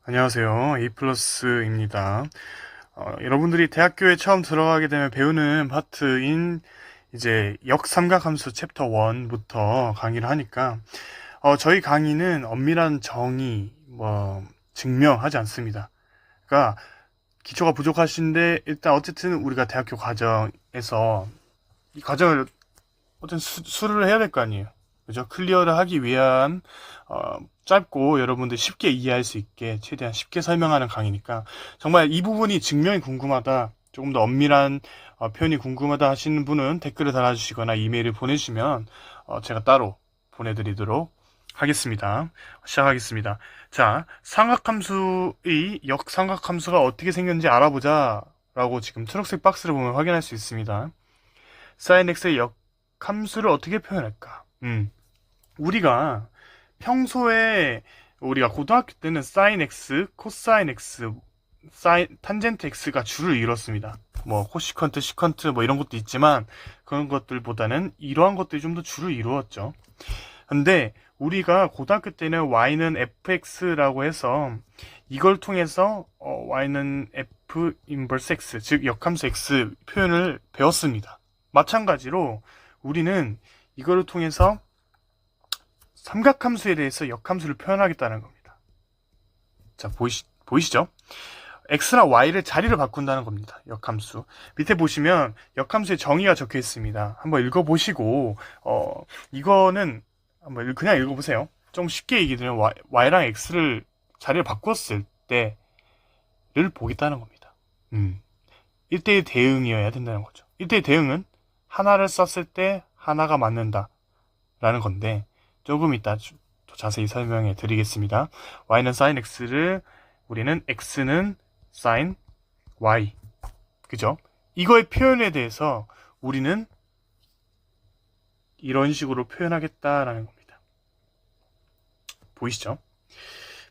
안녕하세요. A+입니다. 여러분들이 대학교에 처음 들어가게 되면 배우는 파트인 이제 역삼각함수 챕터 1부터 강의를 하니까 저희 강의는 엄밀한 정의, 증명하지 않습니다. 그러니까 기초가 부족하신데 일단 어쨌든 우리가 대학교 과정에서 이 과정을 어떤 수료를 해야 될 거 아니에요. 그죠? 클리어를 하기 위한 짧고 여러분들 쉽게 이해할 수 있게 최대한 쉽게 설명하는 강의니까 정말 이 부분이 증명이 궁금하다, 조금 더 엄밀한 표현이 궁금하다 하시는 분은 댓글을 달아주시거나 이메일을 보내주시면 제가 따로 보내드리도록 하겠습니다. 시작하겠습니다. 자, 삼각함수의 역삼각함수가 어떻게 생겼는지 알아보자 라고 지금 초록색 박스를 보면 확인할 수 있습니다. sin x의 역함수를 어떻게 표현할까? 우리가 평소에 우리가 고등학교 때는 sin x, cosine x, 탄젠트 x가 주를 이뤘습니다. 뭐 코시컨트, 시컨트 뭐 이런 것도 있지만 그런 것들보다는 이러한 것들이 좀 더 주를 이루었죠. 근데 우리가 고등학교 때는 y는 fx라고 해서 이걸 통해서 y는 f 인버스 x, 즉 역함수 x 표현을 배웠습니다. 마찬가지로 우리는 이거를 통해서 삼각함수에 대해서 역함수를 표현하겠다는 겁니다. 자, 보이시죠? x랑 y를 자리를 바꾼다는 겁니다. 역함수. 밑에 보시면 역함수의 정의가 적혀 있습니다. 한번 읽어보시고, 이거는 한번 그냥 읽어보세요. 좀 쉽게 얘기드리면 y랑 x를 자리를 바꿨을 때를 보겠다는 겁니다. 1대1 대응이어야 된다는 거죠. 1대1 대응은 하나를 썼을 때 하나가 맞는다 라는 건데, 조금 이따 더 자세히 설명해 드리겠습니다. y는 sin x를, 우리는 x는 sin y. 그죠? 이거의 표현에 대해서 우리는 이런 식으로 표현하겠다라는 겁니다. 보이시죠?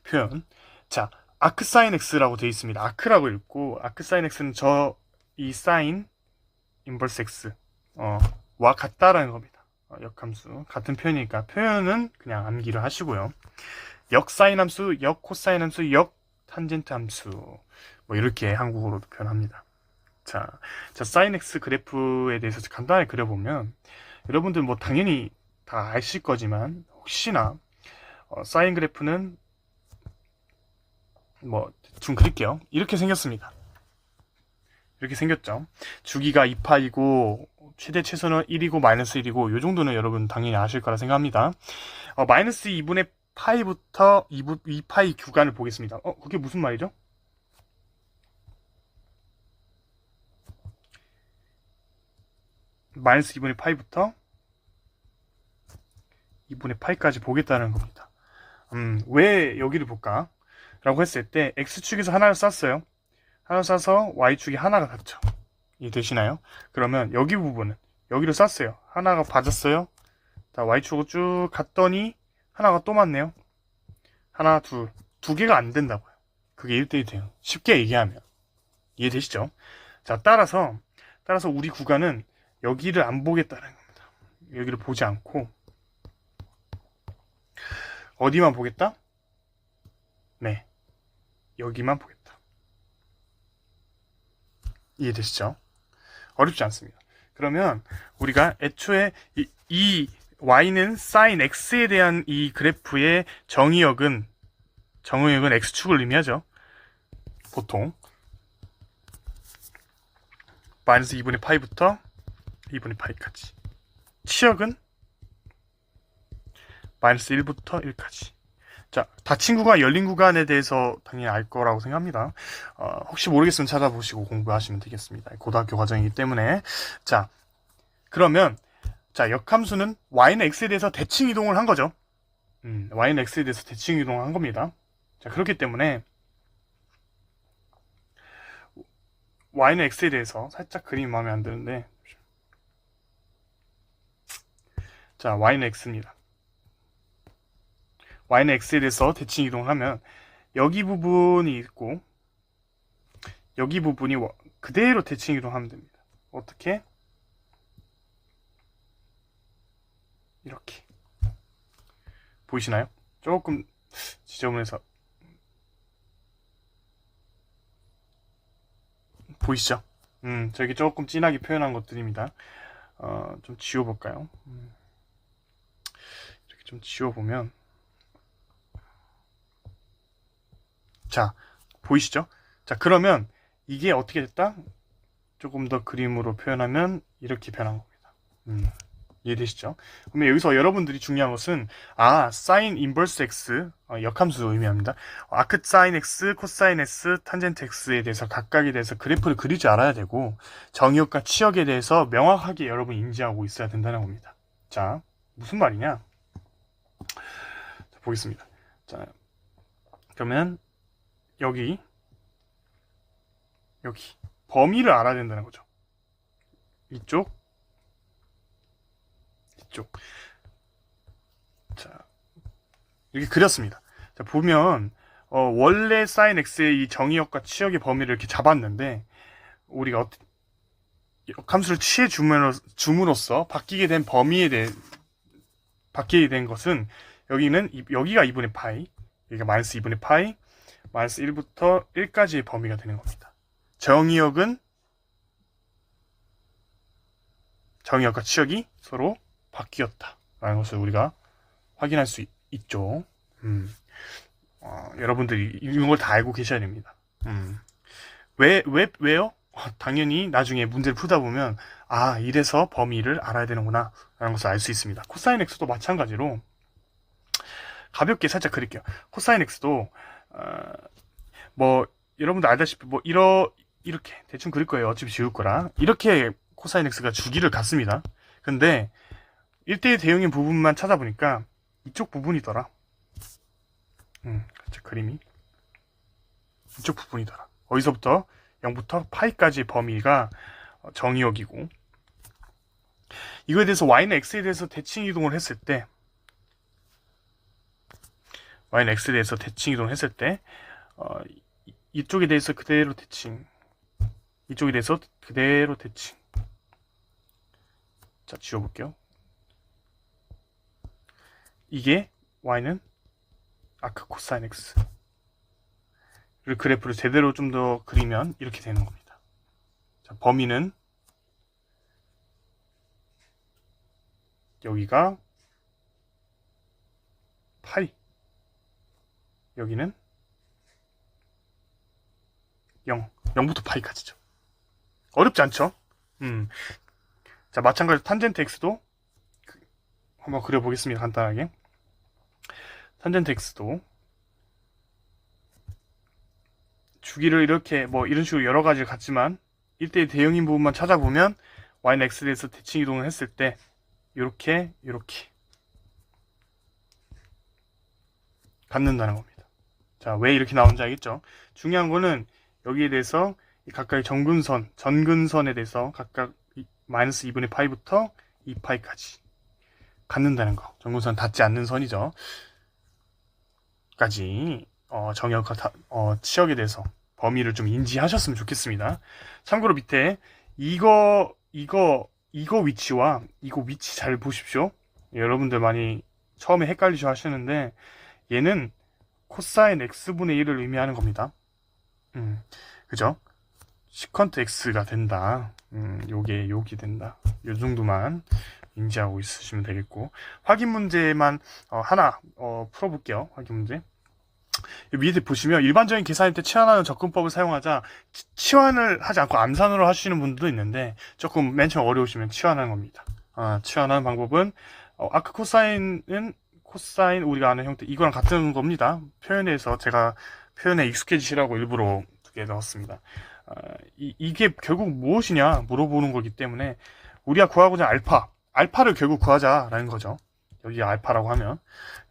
표현. 자, 아크 sin x라고 되어 있습니다. 아크라고 읽고, 아크 sin x는 이 sin 인버스 x 와 같다라는 겁니다. 역함수 같은 표현이니까 표현은 그냥 암기를 하시고요. 역 사인 함수, 역 코사인 함수, 역 탄젠트 함수 뭐 이렇게 한국어로도 표현합니다. 자, 사인 x 그래프에 대해서 간단하게 그려보면 여러분들 뭐 당연히 다 아실 거지만 혹시나 사인 그래프는 뭐 대충 그릴게요. 이렇게 생겼습니다. 이렇게 생겼죠. 주기가 2파이고 최대 최소는 1이고 마이너스 1이고 이 정도는 여러분 당연히 아실 거라 생각합니다. 마이너스 2분의 파이부터 2파이 구간을 보겠습니다. 그게 무슨 말이죠? 마이너스 2분의 파이부터 2분의 파이까지 보겠다는 겁니다. 왜 여기를 볼까? 라고 했을 때 X축에서 하나를 쐈어요. 하나 쏴서 Y축이 하나가 닿죠. 이해되시나요? 그러면 여기 부분은 여기를 쐈어요. 하나가 맞았어요. 자, Y축으로 쭉 갔더니 하나가 또 맞네요. 하나, 두 개가 안 된다고요. 그게 1대1 돼요. 쉽게 얘기하면. 이해되시죠? 자, 따라서 우리 구간은 여기를 안 보겠다는 겁니다. 여기를 보지 않고 어디만 보겠다? 네, 여기만 보겠다. 이해되시죠? 어렵지 않습니다. 그러면 우리가 애초에 이 y는 sin x에 대한 이 그래프의 정의역은 x축을 의미하죠. 보통 마이너스 2분의 파이부터 2분의 파이까지. 치역은 마이너스 1부터 1까지. 자, 닫힌 구간, 열린 구간에 대해서 당연히 알 거라고 생각합니다. 혹시 모르겠으면 찾아보시고 공부하시면 되겠습니다. 고등학교 과정이기 때문에. 자, 그러면, 역함수는 y는 x에 대해서 대칭 이동을 한 거죠. y는 x에 대해서 대칭 이동을 한 겁니다. 자, 그렇기 때문에, y는 x에 대해서 살짝 그림이 마음에 안 드는데, 자, y는 x입니다. y는 x에 대해서 대칭 이동을 하면, 여기 부분이 있고, 여기 부분이 그대로 대칭 이동하면 됩니다. 어떻게? 이렇게. 보이시나요? 조금 지저분해서 보이시죠? 저기 조금 진하게 표현한 것들입니다. 좀 지워볼까요? 이렇게 좀 지워보면, 자, 보이시죠? 자, 그러면 이게 어떻게 됐다? 조금 더 그림으로 표현하면 이렇게 변한 겁니다. 이해되시죠? 그러면 여기서 여러분들이 중요한 것은 사인 인버스 x 역함수 의미합니다. 아크 사인 x, 코사인 x, 탄젠트 x에 대해서 각각에 대해서 그래프를 그릴 줄 알아야 되고 정의역과 치역에 대해서 명확하게 여러분 인지하고 있어야 된다는 겁니다. 자, 무슨 말이냐? 자, 보겠습니다. 자, 그러면 여기 범위를 알아야 된다는 거죠. 이쪽. 자, 이렇게 그렸습니다. 자, 보면 원래 사인 x의 이 정의역과 치역의 범위를 이렇게 잡았는데 우리가 함수를 취해 줌으로써 바뀌게 된 범위에 대해 바뀌게 된 것은 여기가 2분의 파이, 여기가 마이너스 2분의 파이, 마이너스 1부터 1까지의 범위가 되는 겁니다. 정의역과 치역이 서로 바뀌었다라는 것을 우리가 확인할 수 있죠. 여러분들이 이런 걸 다 알고 계셔야 됩니다. 왜요? 당연히 나중에 문제를 풀다 보면 이래서 범위를 알아야 되는구나 라는 것을 알 수 있습니다. 코사인 x도 마찬가지로 가볍게 살짝 그릴게요. 코사인 x도 여러분들 알다시피 이렇게 대충 그릴 거예요. 어차피 지울 거라. 이렇게 코사인 x가 주기를 갖습니다. 근데 1대1 대응인 부분만 찾아보니까 이쪽 부분이더라. 그렇죠. 그림이 이쪽 부분이더라. 어디서부터 0부터 파이까지 범위가 정의역이고 이거에 대해서 y는 x에 대해서 대칭 이동을 했을 때 이쪽에 대해서 그대로 대칭, 이쪽에 대해서 그대로 대칭. 자, 지워볼게요. 이게 y는 아크 코사인 x. 그래프를 제대로 좀 더 그리면 이렇게 되는 겁니다. 자, 범위는 여기가 파이, 여기는 0부터 파이까지죠. 어렵지 않죠? 자, 마찬가지로 탄젠트 x도 한번 그려보겠습니다. 간단하게. 탄젠트 x도 주기를 이렇게 이런 식으로 여러 가지를 갖지만 1대1 대응인 부분만 찾아보면 y는 x에 대해서 대칭 이동을 했을 때 이렇게 갖는다는 겁니다. 자, 왜 이렇게 나오는지 알겠죠? 중요한 거는 여기에 대해서 각각의 전근선에 대해서 각각 마이너스 2분의 파이부터 2파이까지 갖는다는 거. 전근선 닿지 않는 선이죠. 까지 정역과 치역에 대해서 범위를 좀 인지하셨으면 좋겠습니다. 참고로 밑에 이거 위치와 이거 위치 잘 보십시오. 여러분들 많이 처음에 헷갈리셔 하시는데 얘는 코사인 x분의 1을 의미하는 겁니다. 그죠? 시컨트 x가 된다. 요게 된다. 요 정도만 인지하고 있으시면 되겠고, 확인 문제만 하나 풀어볼게요. 확인 문제. 위에 보시면 일반적인 계산할 때 치환하는 접근법을 사용하자 치환을 하지 않고 암산으로 하시는 분들도 있는데 조금 맨 처음 어려우시면 치환하는 겁니다. 치환하는 방법은 아크 코사인은 코사인 우리가 아는 형태 이거랑 같은 겁니다. 제가 표현에 익숙해지시라고 일부러 두 개 넣었습니다. 이게 결국 무엇이냐 물어보는 거기 때문에 우리가 구하고자 알파를 결국 구하자라는 거죠. 여기 알파라고 하면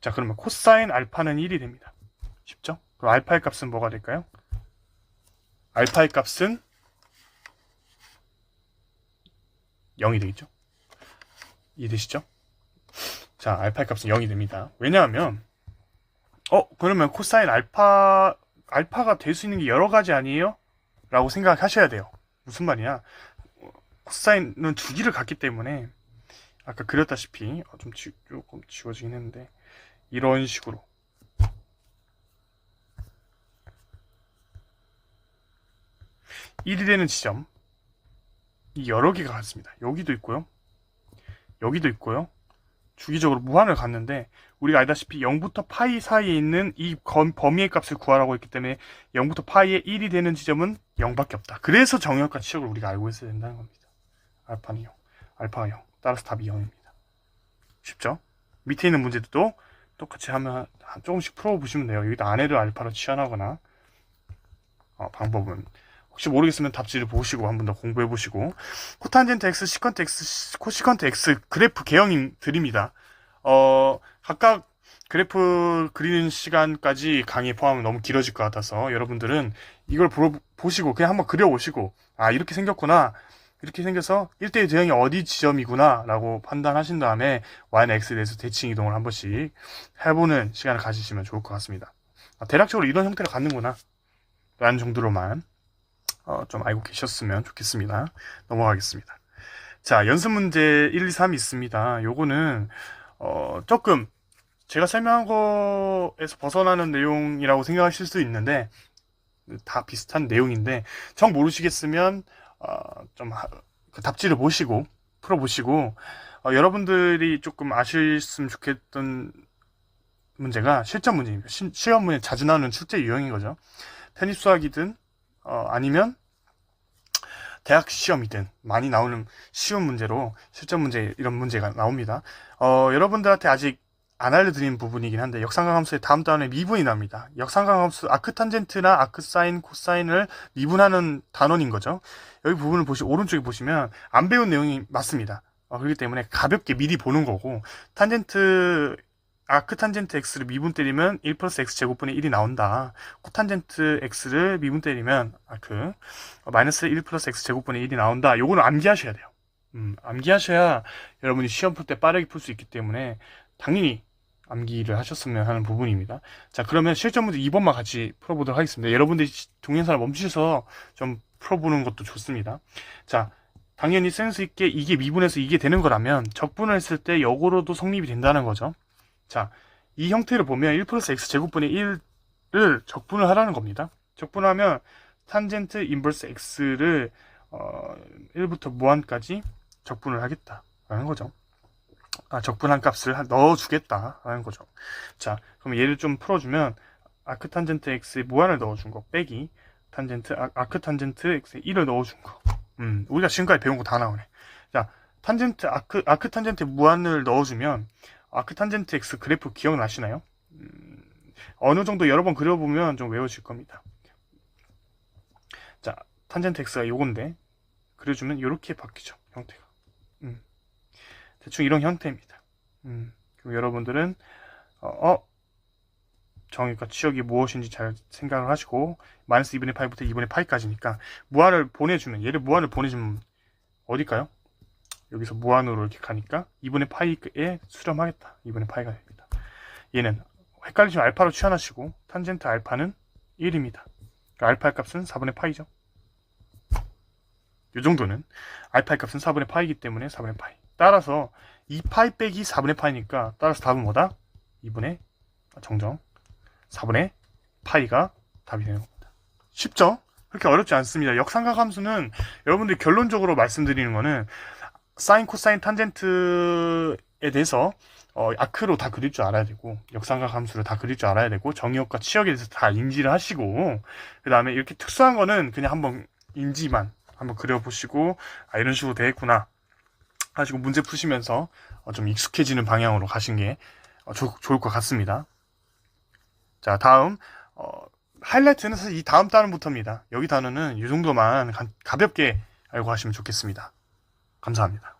자, 그러면 코사인 알파는 1이 됩니다. 쉽죠? 그럼 알파의 값은 뭐가 될까요? 알파의 값은 0이 되겠죠? 이해되시죠? 자, 알파의 값은 0이 됩니다. 왜냐하면 그러면 코사인 알파가 될 수 있는 게 여러 가지 아니에요? 라고 생각하셔야 돼요. 무슨 말이냐? 코사인은 주기를 갖기 때문에 아까 그렸다시피 조금 지워지긴 했는데 이런 식으로 1이 되는 지점, 이 여러 개가 같습니다. 여기도 있고요. 여기도 있고요. 주기적으로 무한을 갔는데 우리가 알다시피 0부터 파이 사이에 있는 이 범위의 값을 구하라고 했기 때문에 0부터 파이의 1이 되는 지점은 0밖에 없다. 그래서 정역과 치역을 우리가 알고 있어야 된다는 겁니다. 알파는 0, 알파가 0. 따라서 답이 0입니다. 쉽죠? 밑에 있는 문제도 똑같이 하면 조금씩 풀어보시면 돼요. 여기다 안에를 알파로 치환하거나 방법은 혹시 모르겠으면 답지를 보시고 한 번 더 공부해 보시고 코탄젠트 x, 시컨트 x, 코시컨트 x 그래프 개형 드립니다. 각각 그래프 그리는 시간까지 강의 포함하면 너무 길어질 것 같아서 여러분들은 이걸 보시고 그냥 한번 그려보시고 이렇게 생겼구나, 이렇게 생겨서 1대1 대형이 어디 지점이구나 라고 판단하신 다음에 y나 x에 대해서 대칭 이동을 한 번씩 해보는 시간을 가지시면 좋을 것 같습니다. 대략적으로 이런 형태를 갖는구나 라는 정도로만 좀 알고 계셨으면 좋겠습니다. 넘어가겠습니다. 자, 연습 문제 1, 2, 3 있습니다. 요거는 조금 제가 설명한 거에서 벗어나는 내용이라고 생각하실 수 있는데 다 비슷한 내용인데 정 모르시겠으면 좀 그 답지를 보시고 풀어보시고 여러분들이 조금 아셨으면 좋겠던 문제가 실전 문제입니다. 시험 문제 자주 나오는 출제 유형인 거죠. 편입 수학이든 아니면 대학 시험이든 많이 나오는 쉬운 문제로 실전 문제 이런 문제가 나옵니다. 여러분들한테 아직 안 알려드린 부분이긴 한데 역삼각함수의 다음 단원에 미분이 납니다. 역삼각함수 아크탄젠트나 아크사인, 코사인을 미분하는 단원인 거죠. 여기 부분을 오른쪽에 보시면 안 배운 내용이 맞습니다. 그렇기 때문에 가볍게 미리 보는 거고 아크탄젠트 x를 미분 때리면 1 플러스 x 제곱분의 1이 나온다. 코탄젠트 x를 미분 때리면 마이너스 1 플러스 x 제곱분의 1이 나온다. 요거는 암기하셔야 돼요. 암기하셔야 여러분이 시험 풀 때 빠르게 풀 수 있기 때문에 당연히 암기를 하셨으면 하는 부분입니다. 자, 그러면 실전 문제 2번만 같이 풀어보도록 하겠습니다. 여러분들이 동영상을 멈추셔서 좀 풀어보는 것도 좋습니다. 자, 당연히 센스 있게 이게 미분해서 이게 되는 거라면 적분을 했을 때 역으로도 성립이 된다는 거죠. 자, 이 형태를 보면 1 플러스 x 제곱분의 1을 적분을 하라는 겁니다. 적분하면 탄젠트 인버스 x를 1부터 무한까지 적분을 하겠다라는 거죠. 적분한 값을 넣어주겠다라는 거죠. 자, 그럼 얘를 좀 풀어주면 아크탄젠트 x에 무한을 넣어준 거 빼기 아크탄젠트 x에 1을 넣어준 거. 우리가 지금까지 배운 거 다 나오네. 자, 아크탄젠트 무한을 넣어주면 아크탄젠트 x 그래프 기억나시나요? 어느 정도 여러 번 그려보면 좀 외워질 겁니다. 자, 탄젠트 x가 요건데 그려주면 이렇게 바뀌죠, 형태가. 대충 이런 형태입니다. 그럼 여러분들은 정의과 치역이 무엇인지 잘 생각을 하시고 마이너스 2분의 파이부터 2분의 파이까지니까 얘를 무한을 보내주면 어딜까요? 여기서 무한으로 이렇게 가니까 2분의 파이에 수렴하겠다. 2분의 파이가 됩니다. 얘는 헷갈리시면 알파로 취환하시고 탄젠트 알파는 1입니다. 그러니까 알파의 값은 4분의 파이죠. 이 정도는 알파의 값은 4분의 파이이기 때문에 4분의 파이. 따라서 2파이 빼기 4분의 파이니까 따라서 답은 뭐다? 2분의 정정 4분의 파이가 답이 되는 겁니다. 쉽죠? 그렇게 어렵지 않습니다. 역삼각함수는 여러분들이 결론적으로 말씀드리는 거는 사인, 코사인, 탄젠트에 대해서 아크로 다 그릴 줄 알아야 되고 역삼각함수를 다 그릴 줄 알아야 되고 정의역과 치역에 대해서 다 인지를 하시고 그 다음에 이렇게 특수한 거는 그냥 한번 인지만 한번 그려보시고 이런 식으로 되겠구나 하시고 문제 푸시면서 좀 익숙해지는 방향으로 가신 게 좋을 것 같습니다. 자, 다음 하이라이트는 사실 이 다음 단원부터입니다. 여기 단원은 이 정도만 가볍게 알고 하시면 좋겠습니다. 감사합니다.